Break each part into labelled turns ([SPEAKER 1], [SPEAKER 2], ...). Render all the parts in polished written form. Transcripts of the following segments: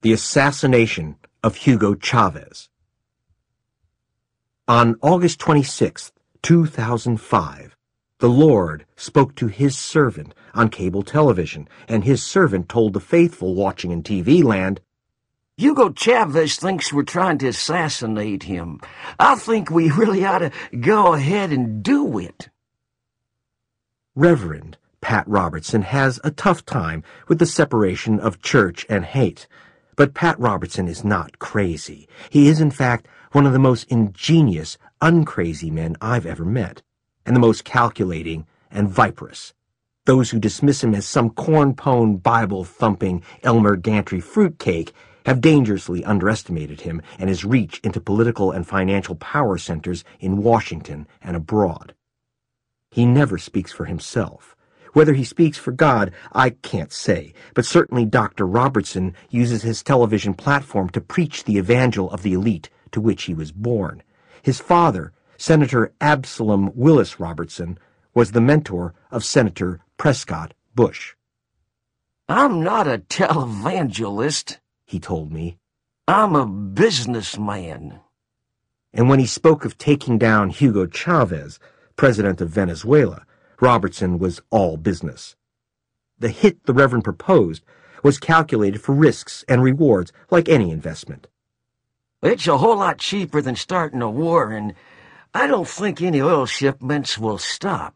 [SPEAKER 1] The Assassination of Hugo Chavez. On August 26, 2005, the Lord spoke to his servant on cable television, and his servant told the faithful watching in TV land,
[SPEAKER 2] "Hugo Chavez thinks we're trying to assassinate him. I think we really ought to go ahead and do it."
[SPEAKER 1] Reverend Pat Robertson has a tough time with the separation of church and hate. But Pat Robertson is not crazy. He is, in fact, one of the most ingenious, uncrazy men I've ever met, and the most calculating and viperous. Those who dismiss him as some corn-pone, Bible-thumping Elmer Gantry fruitcake have dangerously underestimated him and his reach into political and financial power centers in Washington and abroad. He never speaks for himself. Whether he speaks for God, I can't say, but certainly Dr. Robertson uses his television platform to preach the evangel of the elite to which he was born. His father, Senator Absalom Willis Robertson, was the mentor of Senator Prescott Bush.
[SPEAKER 2] "I'm not a televangelist," he told me. "I'm a businessman."
[SPEAKER 1] And when he spoke of taking down Hugo Chavez, president of Venezuela, Robertson was all business. The hit the Reverend proposed was calculated for risks and rewards like any investment.
[SPEAKER 2] "It's a whole lot cheaper than starting a war, and I don't think any oil shipments will stop.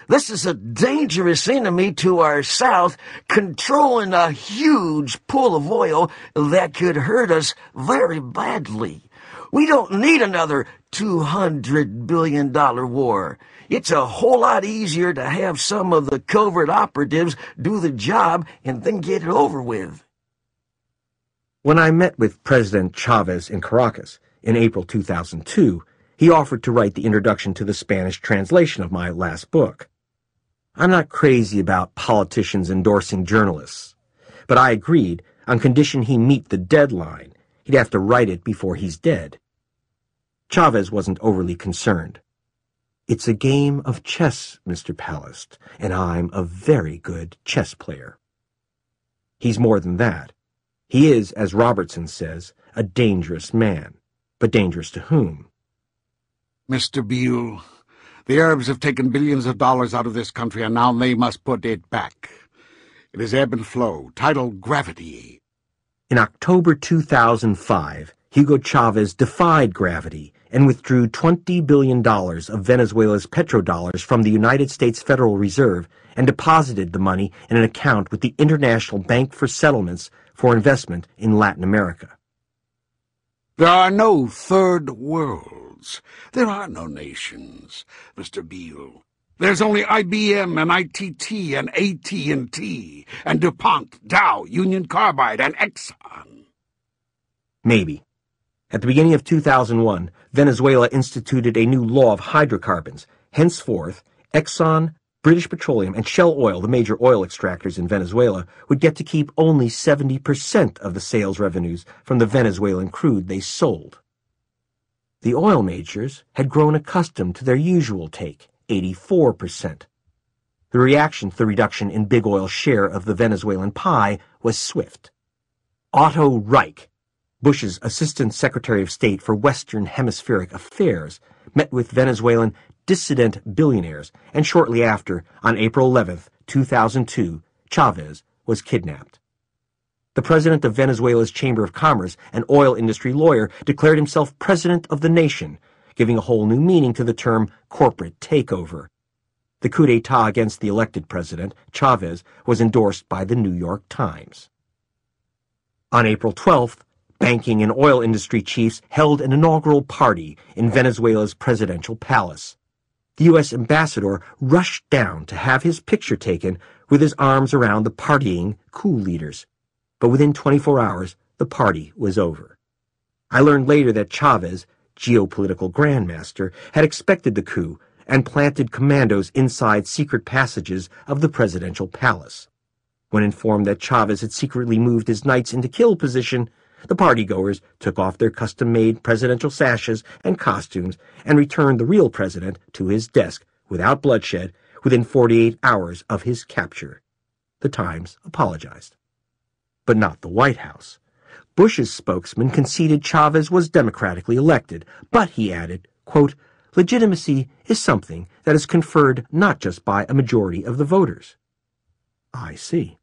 [SPEAKER 2] This is a dangerous enemy to our south, controlling a huge pool of oil that could hurt us very badly. We don't need another $200 billion war. It's a whole lot easier to have some of the covert operatives do the job and then get it over with."
[SPEAKER 1] When I met with President Chavez in Caracas in April 2002, he offered to write the introduction to the Spanish translation of my last book. I'm not crazy about politicians endorsing journalists, but I agreed on condition he meet the deadline. He'd have to write it before he's dead. Chavez wasn't overly concerned. "It's a game of chess, Mr. Palast, and I'm a very good chess player." He's more than that. He is, as Robertson says, a dangerous man. But dangerous to whom?
[SPEAKER 3] "Mr. Beale, the Arabs have taken billions of dollars out of this country, and now they must put it back. It is ebb and flow, tidal gravity."
[SPEAKER 1] In October 2005, Hugo Chavez defied gravity and withdrew $20 billion of Venezuela's petrodollars from the United States Federal Reserve and deposited the money in an account with the International Bank for Settlements for investment in Latin America.
[SPEAKER 3] "There are no third worlds. There are no nations, Mr. Beale. There's only IBM and ITT and AT&T and DuPont, Dow, Union Carbide, and Exxon."
[SPEAKER 1] Maybe. At the beginning of 2001, Venezuela instituted a new law of hydrocarbons. Henceforth, Exxon, British Petroleum, and Shell Oil, the major oil extractors in Venezuela, would get to keep only 70% of the sales revenues from the Venezuelan crude they sold. The oil majors had grown accustomed to their usual take, 84%. The reaction to the reduction in big oil's share of the Venezuelan pie was swift. Otto Reich, Bush's Assistant Secretary of State for Western Hemispheric Affairs, met with Venezuelan dissident billionaires, and shortly after, on April 11, 2002, Chavez was kidnapped. The president of Venezuela's Chamber of Commerce, an oil industry lawyer, declared himself president of the nation, giving a whole new meaning to the term corporate takeover. The coup d'etat against the elected president, Chavez, was endorsed by the New York Times. On April 12th, banking and oil industry chiefs held an inaugural party in Venezuela's presidential palace. The U.S. ambassador rushed down to have his picture taken with his arms around the partying coup leaders. But within 24 hours, the party was over. I learned later that Chavez, geopolitical grandmaster, had expected the coup and planted commandos inside secret passages of the presidential palace. When informed that Chavez had secretly moved his knights into kill position, the partygoers took off their custom-made presidential sashes and costumes and returned the real president to his desk without bloodshed within 48 hours of his capture. The Times apologized. But not the White House. Bush's spokesman conceded Chavez was democratically elected, but he added, quote, legitimacy is something that is conferred not just by a majority of the voters. I see.